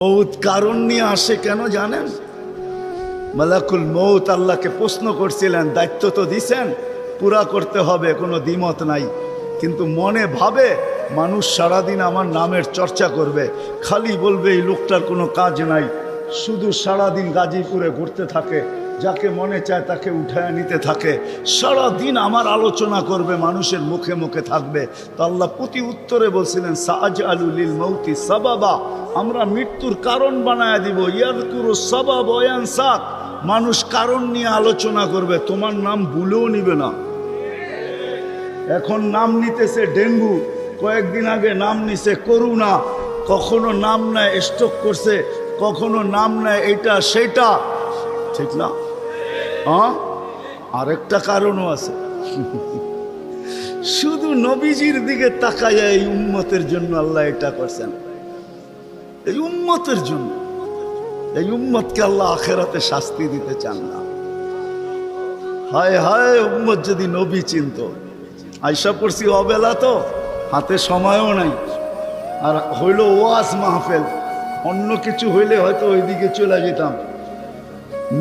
মৌত কারণ নিয়ে আসে কেন জানেন? মালাকুল মৌত আল্লাহকে প্রশ্ন করছিলেন, দায়িত্ব তো দিছেন, পুরা করতে হবে, কোনো দ্বিমত নাই। কিন্তু মনে ভাবে মানুষ সারাদিন আমার নামের চর্চা করবে, খালি বলবে এই লোকটার কোনো কাজ নাই, শুধু সারাদিন গাজীপুরে ঘুরতে থাকে, যাকে মনে চায় তাকে উঠায় নিতে থাকে, সারাদিন আমার আলোচনা করবে, মানুষের মুখে মুখে থাকবে। তো আল্লাহ প্রতি উত্তরে বলছিলেন, সাআজআলু লিল মাউতি সাবাবা, আমরা মৃত্যুর কারণ বানায় দিব। ইয়াযকুরু সাবাব ওয়া ইয়ানসাক, মানুষ কারণ নিয়ে আলোচনা করবে, তোমার নাম ভুলেও নিবে না। এখন নাম নিতেছে ডেঙ্গু, কয়েকদিন আগে নাম নিছে করোনা, কখনো নাম নেয় স্ট্রোক করছে, কখনো নাম নেয় এইটা সেটা, ঠিক না? হ্যাঁ, আরেকটা কারণও আছে। শুধু নবীজির দিকে তাকায় এই উম্মতের জন্য আল্লাহ এটা করছেন, এই উম্মতের জন্য। এই উম্মতকে আল্লাহ আখেরাতে শাস্তি দিতে চান না। হায় হায়, উম্মত যদি নবী চিনত। আয়সা পড়ছি অবেলা, তো হাতে সময়ও নাই, আর হইল ওয়াজ মাহফিল, অন্য কিছু হইলে হয়তো ওইদিকে চলে যেতাম।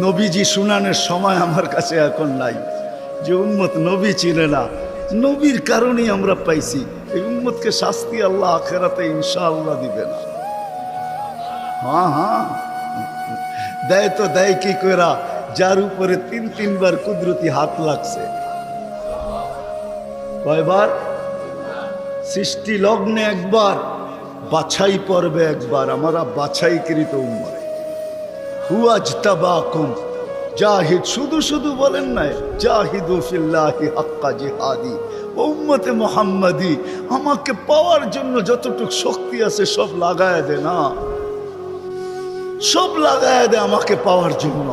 নবীজি শুনানের সময় আমার কাছে এখন নাই। যে উম্মত নবী চিনে না, নবীর কারণেই আমরা পাইছি। এই উম্মতকে শাস্তি আল্লাহ আখেরাতে ইনশাআল্লাহ দিবে না। হ্যাঁ হ্যাঁ, দেয় তো দেয় কি কইরা, যার উপরে তিনবার কুদরতি হাত লাগছে। কয়বার? সৃষ্টি লগ্নে একবার, বাছাই পর্বে একবার। আমরা বাছাইকৃত উম্মত। হুয়াজতাবাকুম জাহিদ, শুধু শুধু বলেন নাই, জাহিদু ফিল্লাহি হাক্কা জিহাদি। উম্মতে মুহাম্মাদি, আমাকে পাওয়ার জন্য যতটুকু শক্তি আছে সব লাগায় দে না, সব লাগায় দে আমাকে পাওয়ার জন্য।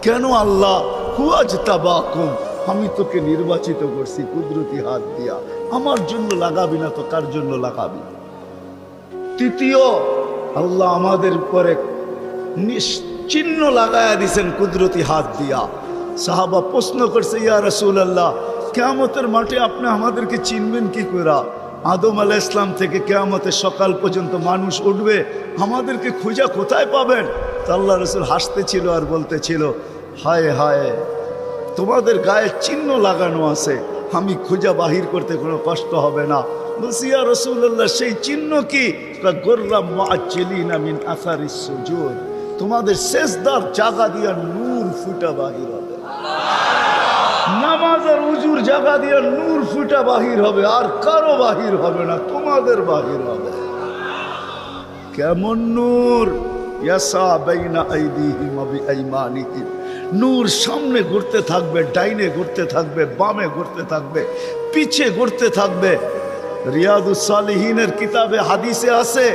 কেন আল্লাহ? হুয়াজতাবাকুম, আমি তোকে নির্বাচিত করছি কুদরতি হাত দিয়া, আমার জন্য লাগাবি না তো কার জন্য লাগাবি? তৃতীয়, আল্লাহ আমাদের উপরে চিহ্ন লাগায়া দিছেন কুদরতি হাত দিয়া। সাহাবা প্রশ্ন করছে, ইয়া রাসূলুল্লাহ, কিয়ামতের মাঠে আপনি আমাদেরকে চিনবেন কি করে? আদম আলাইহিস ইসলাম থেকে কিয়ামতের সকাল পর্যন্ত মানুষ উঠবে, আমাদেরকে খুঁজা কোথায় পাবেন? তো আল্লাহ রাসূল হাসতেছিল আর বলতেছিল, হায় হায়, তোমাদের গায়ে চিহ্ন লাগানো আছে, আমি খুঁজা বাহির করতে কোনো কষ্ট হবে না। বলছি, ইয়া রাসূলুল্লাহ, সেই চিহ্ন কি? গুররাম মুআজ্জিলিনা মিন আসারিস সুজুদ, তোমাদের সেজদার জায়গা দিয়া নূর ফুটা বাহির হবে। নামাজ আর উজুর জায়গা দিয়া নূর ফুটা বাহির হবে, আর কারো বাহির হবে না, তোমাদের বাহির হবে। কেমন নূর? ইয়াসা বাইনা আইদিহিম ওয়া বিআইমানিহিম, নূর সামনে ঘুরতে থাকবে, ডাইনে ঘুরতে থাকবে, বামে ঘুরতে থাকবে, পিছে ঘুরতে থাকবে। রিয়াদুস সালিহিনের কিতাবে হাদিসে আছে,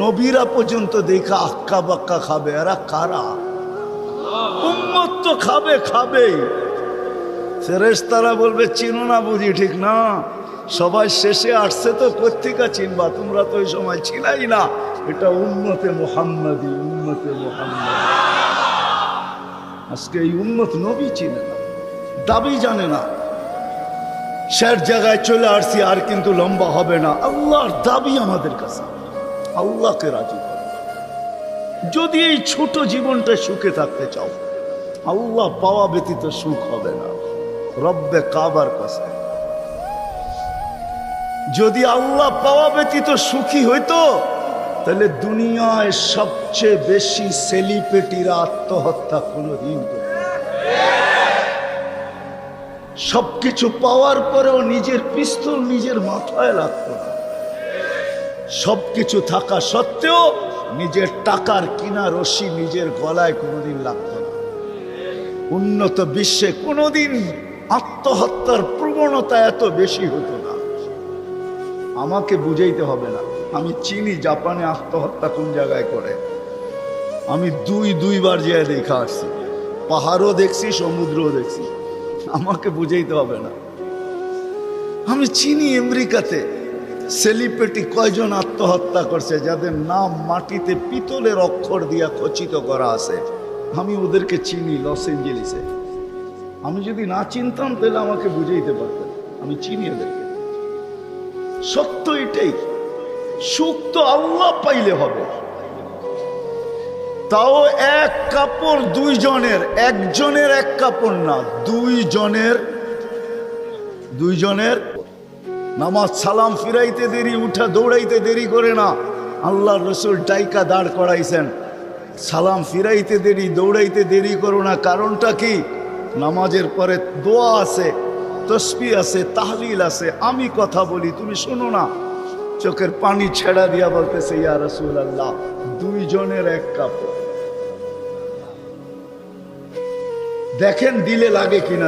নবীরা পর্যন্ত দেখা আক্কা বাক্কা খাবে। এরা কারা? উম্মত তো খাবে, খাবেই। ফেরেশতারা বলবে, চিনো না বুঝি? ঠিক না, সবাই শেষে আসছে তো, কোত্থেকে চিনবা? তোমরা তো ওই সময় ছিলাই না। এটা উম্মতে মুহাম্মাদি, উম্মতে মুহাম্মাদি। আজকে এই উম্মত নবী চিনে না, দাবি জানে না। শের জায়গায় চলে আসছি, আর কিন্তু লম্বা হবে না। আল্লাহর দাবি আমাদের কাছে, আল্লাহকে রাজি করো। যদি এই ছোট জীবনটা সুখে থাকতে চাও, আল্লাহ পাওয়া ব্যতীত সুখ হবে না। রব্বে কাবার কাছে যদি আল্লাহ পাওয়া ব্যতীত সুখী হইতো, তাহলে দুনিয়ায় সবচেয়ে বেশি সেলিব্রিটিরা আত্মহত্যা কোনদিন করত। সবকিছু পাওয়ার পরেও নিজের পিস্তল নিজের মাথায় লাগতো না। সবকিছু থাকা সত্ত্বেও নিজের টাকার কিনা রশি নিজের গলায় কোনোদিন লাগতো না। উন্নত বিশ্বে কোনোদিন আত্মহত্যার প্রবণতা এত বেশি হতো না। আমাকে বুঝাইতে হবে না, আমি চিনি জাপানে আত্মহত্যা কোন জায়গায় করে। আমি দুইবার যেয়ে দেখা আসছি, পাহাড়ও দেখছি, সমুদ্রও দেখছি। আমাকে বুঝাইতে হবে না, আমি চিনি আমেরিকাতে সেলিব্রিটি কয়জন আত্মহত্যা করছে, যাদের নাম মাটিতে পিতলের অক্ষর দিয়া খচিত করা আছে। আমি ওদেরকে চিনি লস এঞ্জেলিসে। আমি যদি না চিনতাম তাহলে আমাকে বুঝাইতে পারতেন, আমি চিনি ওদেরকে। সত্য এটাই, সুখ তো আল্লাহ পাইলে হবে। তাও এক কাপড় দুইজনের, একজনের এক কাপড় না, দুইজনের। নামাজ সালাম ফিরাইতে দেরি, উঠা দৌড়াইতে দেরি করে না। আল্লাহর রসুল ডাইকা দাঁড় করাইছেন, সালাম ফিরাইতে দেরি, দৌড়াইতে দেরি করো না। কারণটা কি? নামাজের পরে দোয়া আছে, তসবিহ আছে, তাহলিল আছে, আমি কথা বলি, তুমি শোনো না। চোখের পানি ছেড়া দিয়া বলতেছে, ইয়া রাসূলুল্লাহ, দুইজনের এক কাপড়। দেখেন দিলে লাগে কিনা।